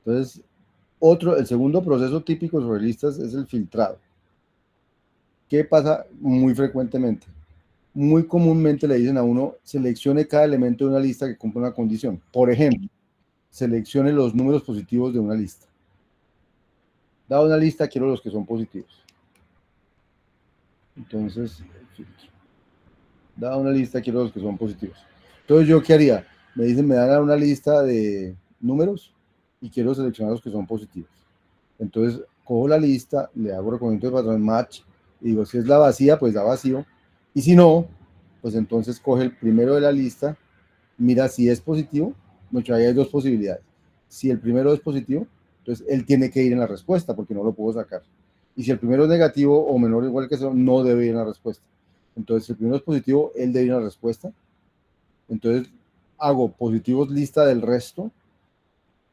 Entonces, el segundo proceso típico sobre listas es el filtrado. ¿Qué pasa muy frecuentemente? Muy comúnmente le dicen a uno, seleccione cada elemento de una lista que cumple una condición. Por ejemplo, seleccione los números positivos de una lista. Dada una lista, quiero los que son positivos. Entonces, filtro. Dada una lista, quiero los que son positivos. Entonces, ¿yo qué haría? Me dicen, me dan una lista de números y quiero seleccionar los que son positivos. Entonces, cojo la lista, le hago reconocimiento de patrón match y digo, si es la vacía, pues la vacío. Y si no, pues entonces coge el primero de la lista, mira si es positivo, mucho ahí hay dos posibilidades. Si el primero es positivo, entonces él tiene que ir en la respuesta porque no lo puedo sacar. Y si el primero es negativo o menor o igual que eso, no debe ir en la respuesta. Entonces, si el primero es positivo, él debe ir en la respuesta. Entonces, hago positivos lista del resto,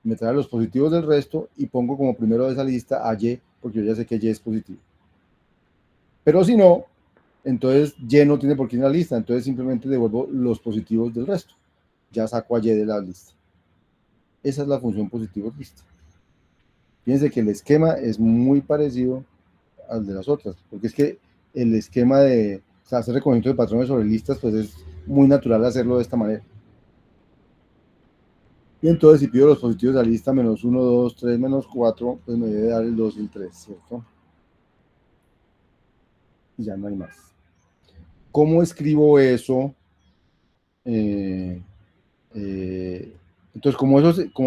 me trae los positivos del resto y pongo como primero de esa lista a Y, porque yo ya sé que Y es positivo. Pero si no, entonces Y no tiene por qué ir en la lista, entonces simplemente devuelvo los positivos del resto. Ya saco a Y de la lista. Esa es la función positivos lista. Fíjense que el esquema es muy parecido al de las otras, porque es que el esquema de hacer reconocimiento de patrones sobre listas, pues es muy natural hacerlo de esta manera. Y entonces si pido los positivos de la lista menos 1, 2, 3, menos 4, pues me debe dar el 2 y el 3, ¿cierto? Y ya no hay más. ¿Cómo escribo eso? Eh, eh, entonces, como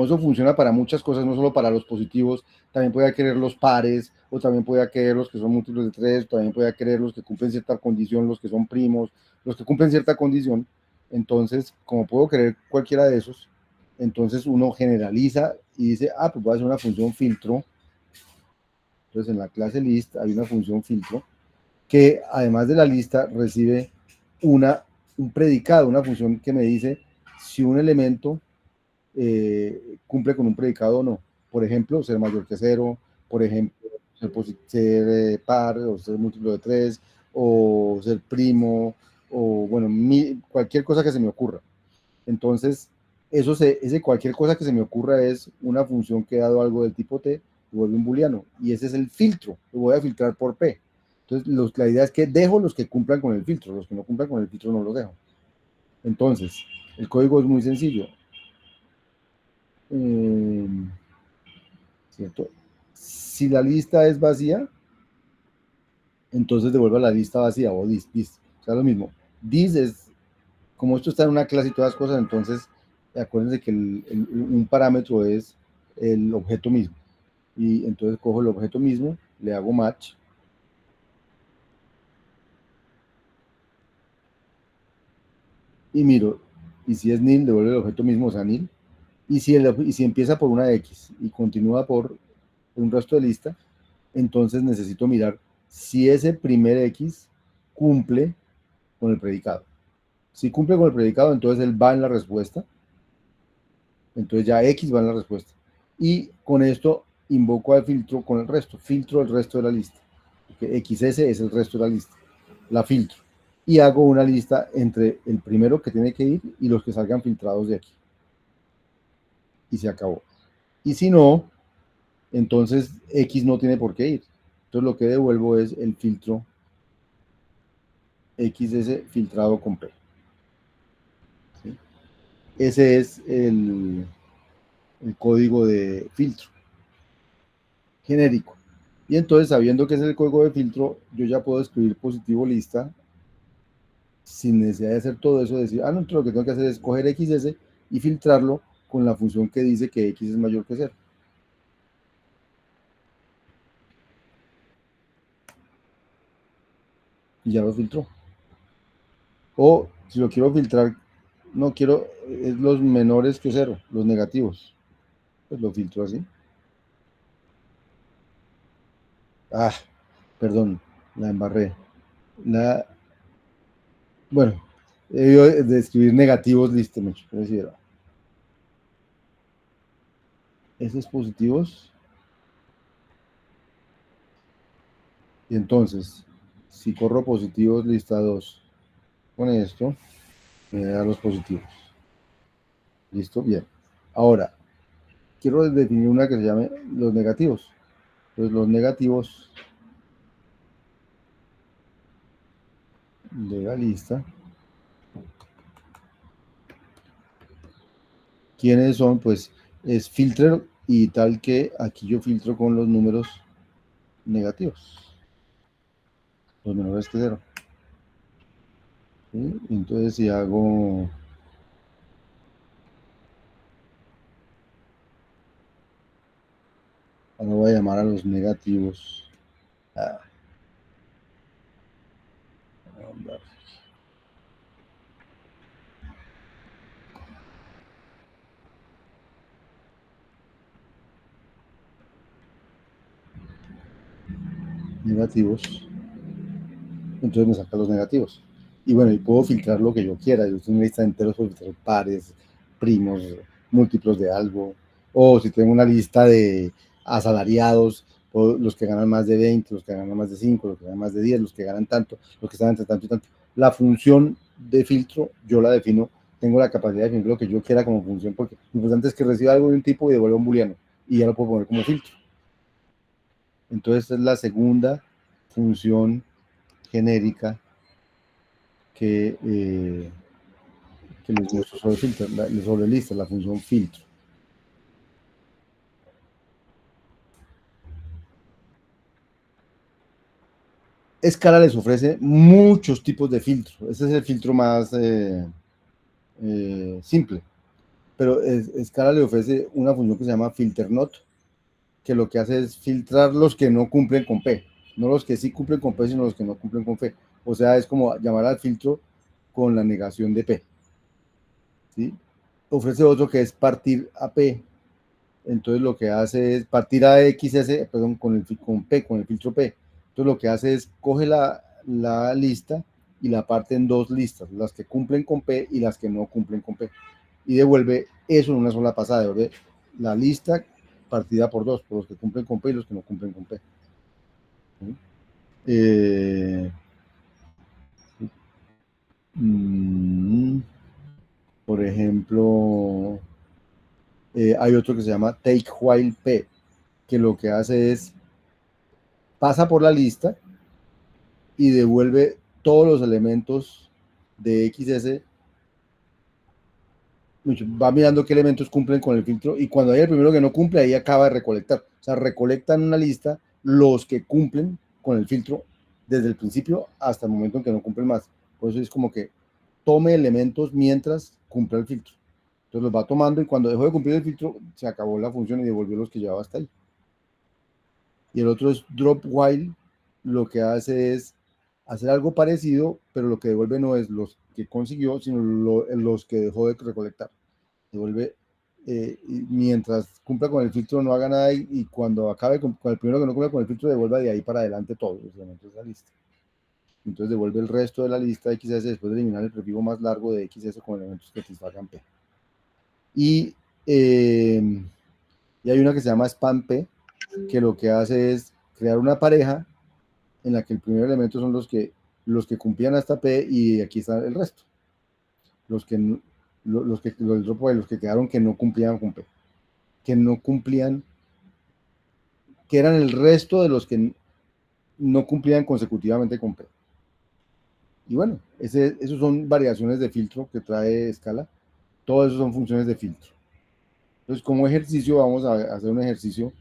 eso funciona para muchas cosas, no solo para los positivos, también puede querer los pares, o también puede querer los que son múltiplos de 3, también puede querer los que cumplen cierta condición, los que son primos, los que cumplen cierta condición. Entonces, como puedo querer cualquiera de esos, entonces uno generaliza y dice, pues voy a hacer una función filtro. Entonces, en la clase list hay una función filtro que además de la lista recibe un predicado, una función que me dice si un elemento cumple con un predicado o no. Por ejemplo, ser mayor que 0, por ejemplo, ser par o ser múltiplo de 3, o ser primo, o bueno, cualquier cosa que se me ocurra. Entonces, ese cualquier cosa que se me ocurra es una función que ha dado algo del tipo t, vuelve un booleano, y ese es el filtro, lo voy a filtrar por p. Entonces, la idea es que dejo los que cumplan con el filtro, los que no cumplan con el filtro no los dejo. Entonces, el código es muy sencillo. ¿Cierto? Si la lista es vacía, entonces devuelva la lista vacía o this. O sea, lo mismo. This es, como esto está en una clase y todas las cosas, entonces acuérdense que un parámetro es el objeto mismo. Y entonces cojo el objeto mismo, le hago match. Y miro, y si es nil, devuelve el objeto mismo, o sea, nil. Y si empieza por una X y continúa por un resto de lista, entonces necesito mirar si ese primer X cumple con el predicado. Si cumple con el predicado, entonces él va en la respuesta. Entonces ya X va en la respuesta. Y con esto invoco al filtro con el resto. Filtro el resto de la lista. Porque XS es el resto de la lista. La filtro. Y hago una lista entre el primero que tiene que ir y los que salgan filtrados de aquí. Y se acabó. Y si no, entonces X no tiene por qué ir. Entonces lo que devuelvo es el filtro XS filtrado con P. ¿Sí? Ese es el código de filtro genérico. Y entonces, sabiendo que es el código de filtro, yo ya puedo escribir positivo lista sin necesidad de hacer todo eso, decir, no, lo que tengo que hacer es coger XS y filtrarlo con la función que dice que X es mayor que 0. Y ya lo filtró. O si lo quiero filtrar, no quiero, es los menores que 0, los negativos. Pues lo filtro así. Perdón, la embarré. Bueno, he de escribir negativos, listo, mucho. Esos positivos. Y entonces, si corro positivos, lista 2, con esto, me da los positivos. ¿Listo? Bien. Ahora, quiero definir una que se llame los negativos. Entonces los negativos de la lista, ¿quiénes son? Pues es filter y tal que aquí yo filtro con los números negativos, los menores que 0. ¿Sí? Entonces si hago ahora voy a llamar a los negativos negativos, entonces me saca los negativos. Y bueno, y puedo filtrar lo que yo quiera. Yo tengo una lista de enteros, puedo filtrar pares, primos, múltiplos de algo. O si tengo una lista de asalariados, los que ganan más de 20, los que ganan más de 5, los que ganan más de 10, los que ganan tanto, los que están entre tanto y tanto. La función de filtro yo la defino, tengo la capacidad de definir lo que yo quiera como función, porque lo importante es que reciba algo de un tipo y devuelva un booleano, y ya lo puedo poner como filtro. Entonces, esta es la segunda función genérica que les muestro sobre filtro, sobre lista, la función filtro. Scala les ofrece muchos tipos de filtro. Este es el filtro más simple. Pero Scala le ofrece una función que se llama filter-not, que lo que hace es filtrar los que no cumplen con P. No los que sí cumplen con P, sino los que no cumplen con P. O sea, es como llamar al filtro con la negación de P. ¿Sí? Ofrece otro que es partir a P. Entonces lo que hace es partir a XS, perdón, con P, con el filtro P. Entonces lo que hace es coge la lista y la parte en dos listas, las que cumplen con P y las que no cumplen con P. Y devuelve eso en una sola pasada, devuelve la lista partida por dos, por los que cumplen con P y los que no cumplen con P. ¿Sí? Eh, mm, por ejemplo, hay otro que se llama take while P, que lo que hace es pasa por la lista y devuelve todos los elementos de XS, va mirando qué elementos cumplen con el filtro y cuando hay el primero que no cumple, ahí acaba de recolectar. O sea, recolecta en una lista los que cumplen con el filtro desde el principio hasta el momento en que no cumplen más. Por eso es como que tome elementos mientras cumple el filtro. Entonces los va tomando y cuando dejó de cumplir el filtro, se acabó la función y devolvió los que llevaba hasta ahí. Y el otro es drop while, lo que hace es hacer algo parecido, pero lo que devuelve no es los que consiguió, sino los que dejó de recolectar. Devuelve, mientras cumpla con el filtro no haga nada y cuando acabe con el primero que no cumpla con el filtro, devuelva de ahí para adelante todos los elementos de la lista. Entonces devuelve el resto de la lista de XS después de eliminar el prefijo más largo de XS con elementos que satisfagan P. Y, y hay una que se llama spam P, que lo que hace es crear una pareja en la que el primer elemento son los que cumplían hasta P y aquí está el resto. Los que, los que quedaron que no cumplían con P. Que no cumplían, que eran el resto de los que no cumplían consecutivamente con P. Y bueno, esos son variaciones de filtro que trae Scala. Todo eso son funciones de filtro. Entonces, como ejercicio, vamos a hacer un ejercicio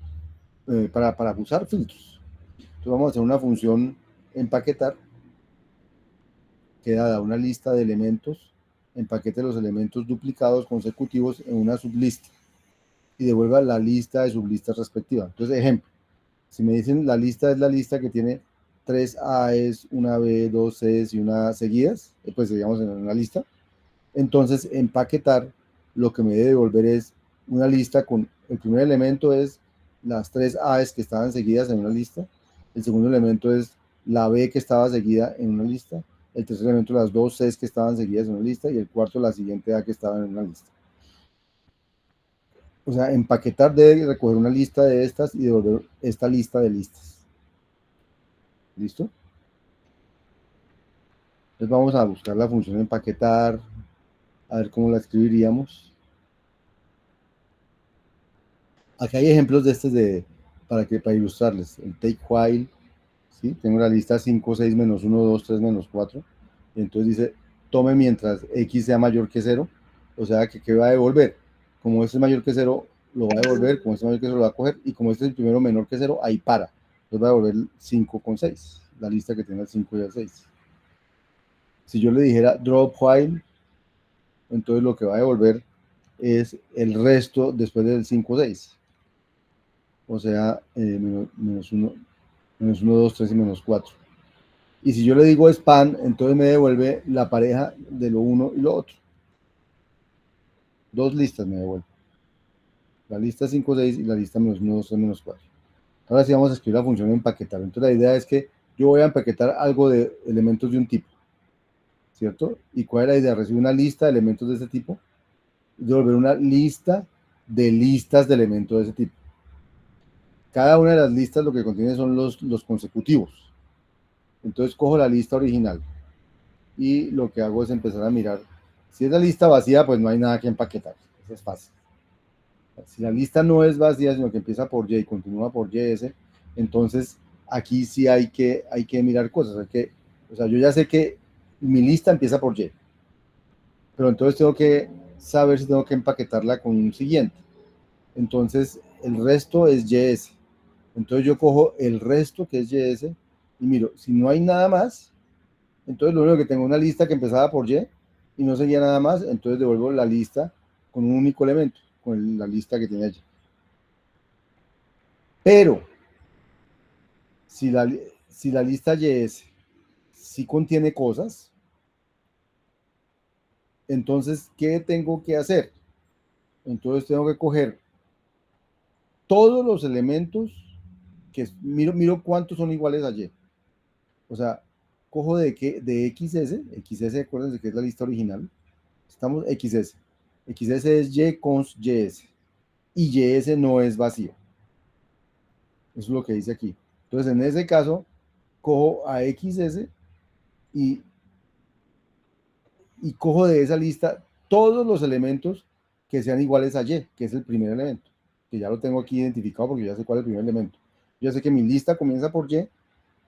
para usar filtros. Entonces, vamos a hacer una función empaquetar que da una lista de elementos, empaquete los elementos duplicados consecutivos en una sublista y devuelva la lista de sublistas respectiva. Entonces, ejemplo, si me dicen la lista es la lista que tiene 3 A's, una B, 2 C's y una seguidas, pues digamos en una lista, entonces empaquetar lo que me debe devolver es una lista con el primer elemento es las 3 A's que estaban seguidas en una lista, el segundo elemento es la B que estaba seguida en una lista, el tercer elemento las 2 C's que estaban seguidas en una lista y el cuarto la siguiente A que estaba en una lista. O sea, empaquetar debe recoger una lista de estas y devolver esta lista de listas. ¿Listo? Entonces vamos a buscar la función empaquetar, a ver cómo la escribiríamos. Aquí hay ejemplos de estos para ilustrarles. El take while, ¿sí? Tengo la lista 5, 6, menos 1, 2, 3, menos 4. Y entonces dice, tome mientras x sea mayor que 0. O sea, que ¿qué va a devolver? Como este es mayor que 0, lo va a devolver. Como este es mayor que 0, lo va a coger. Y como este es el primero menor que 0, ahí para. Entonces va a devolver 5 con 6. La lista que tiene el 5 y el 6. Si yo le dijera drop while, entonces lo que va a devolver es el resto después del 5, 6. O sea, menos 1, menos 1, 2, 3 y menos 4. Y si yo le digo span, entonces me devuelve la pareja de lo uno y lo otro. Dos listas me devuelve. La lista 5, 6 y la lista menos 1, 2, 3, menos 4. Ahora sí vamos a escribir la función empaquetar. Entonces la idea es que yo voy a empaquetar algo de elementos de un tipo, ¿cierto? ¿Y cuál es la idea? Recibir una lista de elementos de ese tipo y devolver una lista de listas de elementos de ese tipo. Cada una de las listas lo que contiene son los consecutivos. Entonces cojo la lista original y lo que hago es empezar a mirar. Si es la lista vacía, pues no hay nada que empaquetar. Eso es fácil. Si la lista no es vacía, sino que empieza por Y y continúa por YS, entonces aquí sí hay que mirar cosas. O sea, yo ya sé que mi lista empieza por Y, pero entonces tengo que saber si tengo que empaquetarla con un siguiente. Entonces, el resto es YS. Entonces yo cojo el resto que es YS y miro, si no hay nada más, entonces lo único que tengo es una lista que empezaba por y no seguía nada más, entonces devuelvo la lista con un único elemento, con la lista que tiene allí. Pero si si la lista YS sí contiene cosas, entonces, ¿qué tengo que hacer? Entonces tengo que coger todos los elementos que miro cuántos son iguales a Y. O sea, cojo de XS, acuérdense que es la lista original. Estamos XS. XS es Y cons YS. Y YS no es vacío. Eso es lo que dice aquí. Entonces, en ese caso, cojo a XS y, y cojo de esa lista todos los elementos que sean iguales a Y, que es el primer elemento, que ya lo tengo aquí identificado porque ya sé cuál es el primer elemento. Yo sé que mi lista comienza por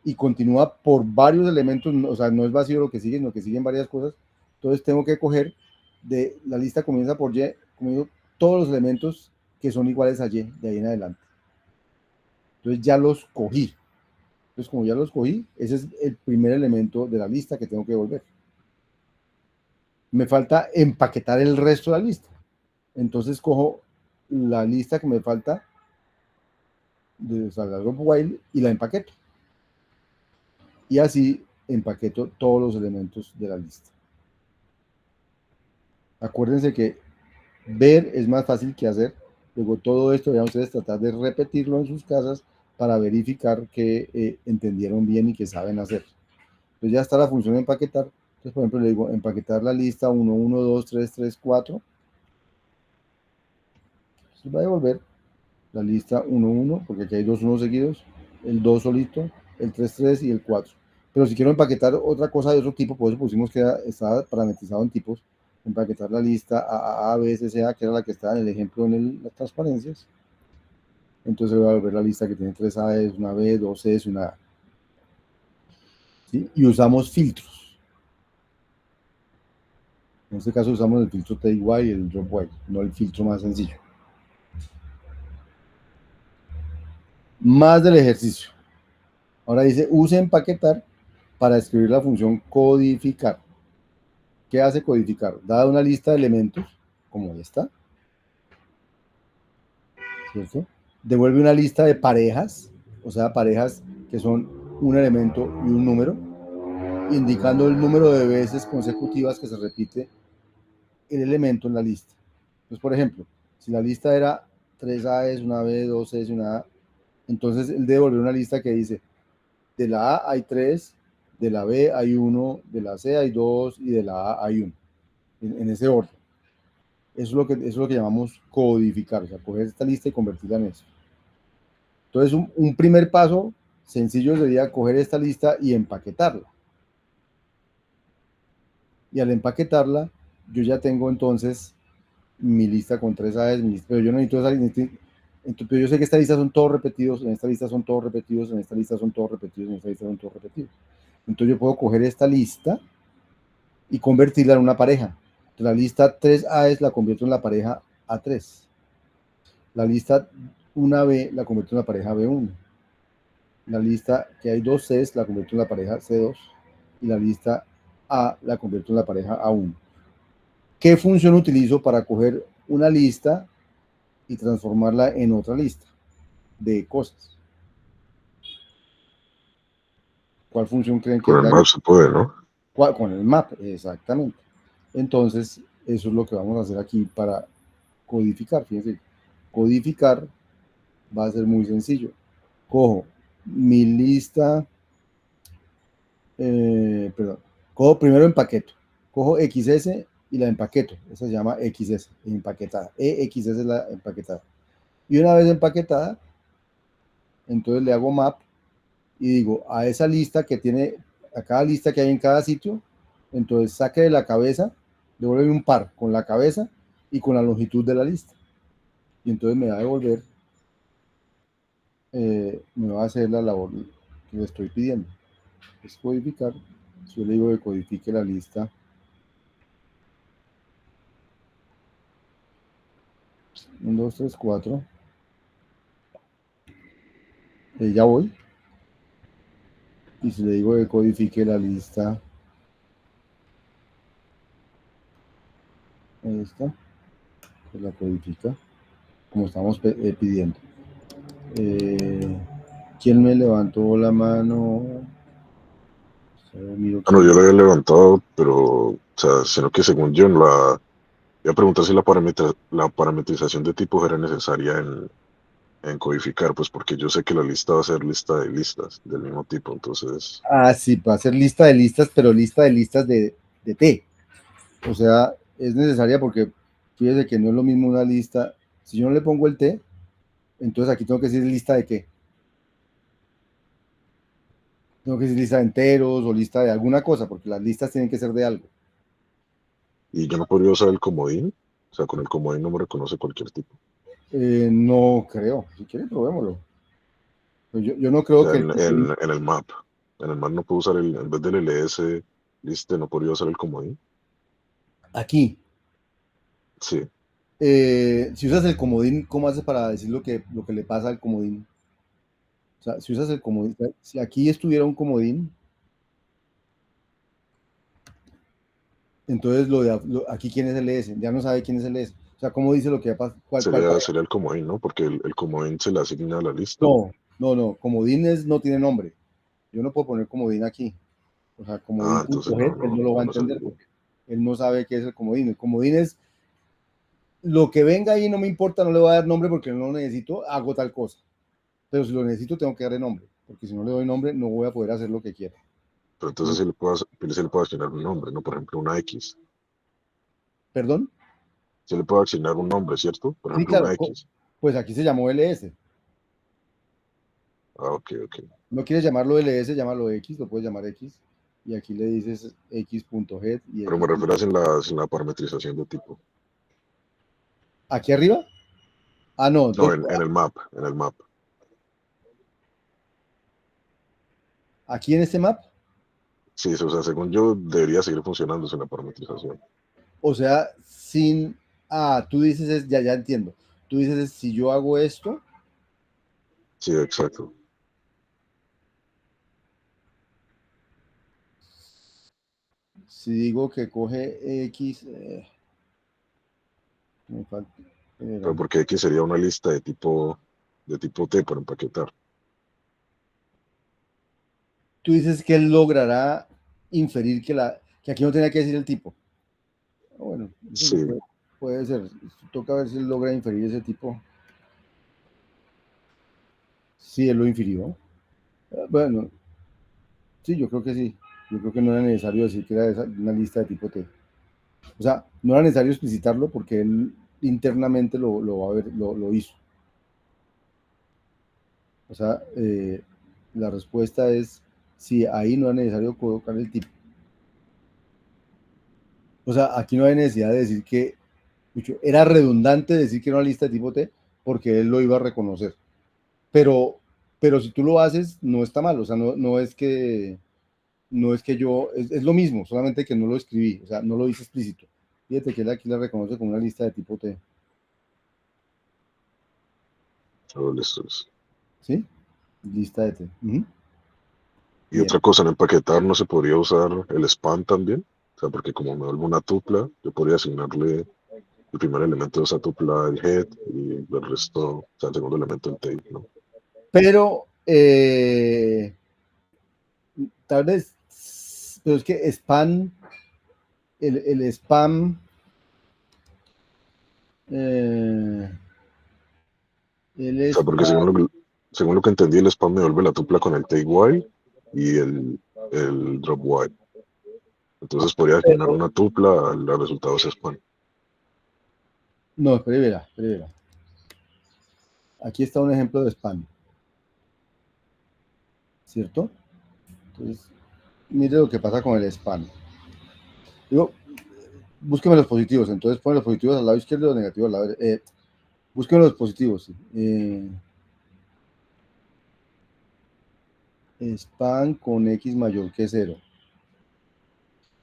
y continúa por varios elementos, o sea, no es vacío lo que sigue, sino que siguen varias cosas. Entonces tengo que coger de la lista comienza por comienzo todos los elementos que son iguales a Y de ahí en adelante. Entonces ya los cogí. Entonces, como ya los cogí, ese es el primer elemento de la lista que tengo que devolver. Me falta empaquetar el resto de la lista. Entonces cojo la lista que me falta de Salvador While y la empaqueto. Y así empaqueto todos los elementos de la lista. Acuérdense que ver es más fácil que hacer. Luego todo esto, ya ustedes tratar de repetirlo en sus casas para verificar que entendieron bien y que saben hacer. Entonces ya está la función de empaquetar. Entonces, por ejemplo, le digo empaquetar la lista 1, 1, 2, 3, 3, 4. Se va a devolver la lista 1, 1, porque aquí hay dos 1 seguidos, el 2 solito, el 3, 3 y el 4. Pero si quiero empaquetar otra cosa de otro tipo, por eso pusimos que estaba parametrizado en tipos, empaquetar la lista A, B, C, C, A, que era la que estaba en el ejemplo en las transparencias. Entonces voy a volver la lista que tiene 3 A, una B, 2 C, una A. ¿Sí? Y usamos filtros. En este caso usamos el filtro take y el drop while, no el filtro más sencillo. Más del ejercicio. Ahora dice, use empaquetar para escribir la función codificar. ¿Qué hace codificar? Dada una lista de elementos, como esta, ¿cierto? Devuelve una lista de parejas, o sea, parejas que son un elemento y un número, indicando el número de veces consecutivas que se repite el elemento en la lista. Entonces, por ejemplo, si la lista era 3 A es una B, 2 C es una A, entonces él debe volver una lista que dice, de la A hay 3, de la B hay 1, de la C hay 2 y de la A hay 1, en ese orden. Eso es lo que llamamos codificar, o sea, coger esta lista y convertirla en eso. Entonces, un primer paso sencillo sería coger esta lista y empaquetarla. Y al empaquetarla, yo ya tengo entonces mi lista con 3 A's, pero yo no necesito Entonces, pero yo sé que esta lista son todos repetidos, en esta lista son todos repetidos, en esta lista son todos repetidos, en esta lista son todos repetidos. Entonces yo puedo coger esta lista y convertirla en una pareja. Entonces, la lista 3A la convierto en la pareja A3. La lista 1B la convierto en la pareja B1. La lista que hay dos Cs la convierto en la pareja C2. Y la lista A la convierto en la pareja A1. ¿Qué función utilizo para coger una lista y transformarla en otra lista de cosas? ¿Cuál función creen que Con es el la? map se puede, ¿no? Con el map, exactamente. Entonces, eso es lo que vamos a hacer aquí para codificar. Fíjense, codificar va a ser muy sencillo. Cojo mi lista, perdón, cojo primero empaqueto. Cojo XS y la empaqueto. Esa se llama XS, empaquetada. EXS es la empaquetada. Y una vez empaquetada, entonces le hago map y digo a esa lista que tiene, a cada lista que hay en cada sitio, entonces saque de la cabeza, devuelve un par con la cabeza y con la longitud de la lista. Y entonces me va a devolver, me va a hacer la labor que le estoy pidiendo. Es codificar. Si yo le digo que codifique la lista, 1, 2, 3, 4, ya voy. Y si le digo que codifique la lista, esta, pues la codifica como estamos pidiendo. ¿Quién me levantó la mano? Miro Ah, no, quién. yo la había levantado, pero, o sea, sino que según yo, voy a preguntar si la parametrización de tipos era necesaria en codificar, pues porque yo sé que la lista va a ser lista de listas del mismo tipo, entonces, Ah, sí, para hacer lista de listas, pero lista de listas de T. O sea, es necesaria porque fíjese que no es lo mismo una lista. Si yo no le pongo el T, entonces aquí tengo que decir lista de qué. Tengo que decir lista de enteros o lista de alguna cosa, porque las listas tienen que ser de algo. y yo no podría usar el comodín, o sea, con el comodín no me reconoce cualquier tipo. No creo. Si quiere, probémoslo. Pues yo no O creo sea, que en el map no puedo usar en vez del ls liste, no podría usar el comodín. aquí, Sí, si usas el comodín, ¿cómo haces para decir lo que le pasa al comodín? O sea, si usas el comodín, si aquí estuviera un comodín, entonces aquí quién es el S, ya no sabe quién es el S. O sea, ¿cómo dice lo que pasa? ¿Cuál pareja? sería el comodín, ¿no? Porque el comodín se le asigna a la lista. No, comodines no tiene nombre. Yo no puedo poner comodín aquí. O sea, Ah, entonces comodín.get, él no lo va a no entender serviría. porque él no sabe qué es el comodín. El comodín es lo que venga ahí, no me importa, no le voy a dar nombre porque no lo necesito, hago tal cosa. Pero si lo necesito, tengo que darle nombre, porque si no le doy nombre, no voy a poder hacer lo que quiera. Pero entonces sí le puedo asignar un nombre, ¿no? Por ejemplo, una X. ¿Perdón? Se le puede asignar un nombre, ¿cierto? Por Sí, ejemplo, claro. una X. Pues aquí se llamó LS. Ah, ok, ok. No quieres llamarlo LS, llámalo X, lo puedes llamar X. Y aquí le dices x.head y Pero me x. refiero a en la parametrización de tipo. ¿Aquí arriba? Ah, no. No, en el map, en el map. Aquí en este map. Sí, o sea, según yo, debería seguir funcionando sin la parametrización. O sea, sin. Ah, tú dices, ya entiendo. Tú dices, si yo hago esto, Sí, exacto. si digo que coge X, me falta. Pero porque X sería una lista de tipo T para empaquetar. Tú dices que él logrará inferir que aquí no tenía que decir el tipo. Bueno, eso se Sí, puede ser. Toca ver si él logra inferir ese tipo. Sí, él lo infirió. Bueno, sí, yo creo que sí. Yo creo que no era necesario decir que era una lista de tipo T. O sea, no era necesario explicitarlo porque él internamente lo va a ver, lo hizo. O sea, la respuesta es sí, ahí no es necesario colocar el tipo. O sea, aquí no hay necesidad de decir que era redundante decir que era una lista de tipo T. porque él lo iba a reconocer. Pero, pero si tú lo haces, no está mal, o sea, no es que yo, es lo mismo, solamente que no lo escribí, o sea, no lo hice explícito. Fíjate que él aquí la reconoce como una lista de tipo T, Oh, listo, listo. ¿sí? Lista de T. Ujú. Y Bien. otra cosa, en empaquetar no se podría usar el span también. O sea, porque como me vuelvo una tupla, yo podría asignarle el primer elemento de esa tupla el head y el resto, o sea, el segundo elemento el tail, ¿no? Pero tal vez, pero es que spam, el spam, eh, el O sea, porque spam, según lo que entendí, el spam me vuelve la tupla con el take while y el drop while. Entonces podría asignar una tupla al resultado de ese spam. no, espera. Aquí está un ejemplo de spam, ¿cierto? Entonces, mire lo que pasa con el spam. Digo, búsqueme los positivos, entonces pone los positivos al lado izquierdo y los negativos al lado derecho. Búsqueme los positivos. Sí. Spam con X mayor que 0.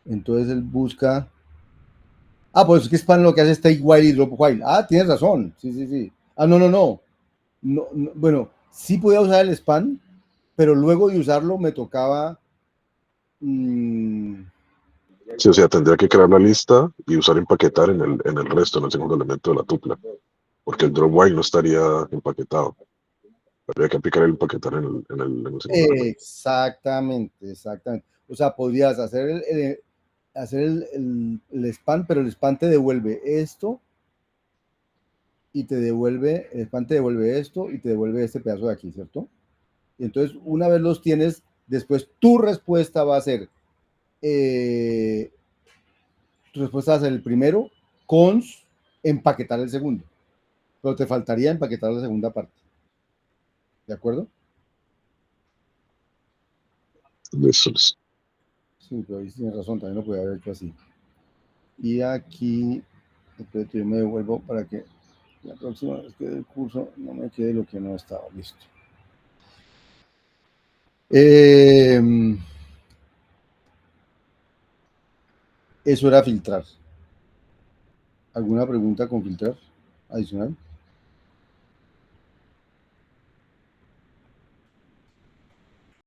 Entonces él busca. Ah, pues es que spam lo que hace es take while y drop while. Ah, tienes razón. Sí. Ah, no. Bueno, sí podía usar el spam, pero luego de usarlo me tocaba. mmm, Sí, o sea, tendría que crear la lista y usar empaquetar en el resto, en el segundo elemento de la tupla, porque el drop while no estaría empaquetado. Habría que aplicar el empaquetar en el segundo elemento. exactamente. O sea, podrías hacer hacer el spam, pero el spam te devuelve esto y te devuelve, el spam te devuelve esto y te devuelve este pedazo de aquí, ¿cierto? Y entonces, una vez los tienes, después eh, tu respuesta va a ser el primero, cons, empaquetar el segundo. Pero te faltaría empaquetar la segunda parte. ¿De acuerdo? Listo, listo. Sí, pero ahí tienes razón, también lo podía haber hecho así. Y aquí, espérate, yo me devuelvo para que la próxima vez que dé el curso no me quede lo que no estaba listo. Eh, Eso era filtrar. ¿Alguna pregunta con filtrar adicional?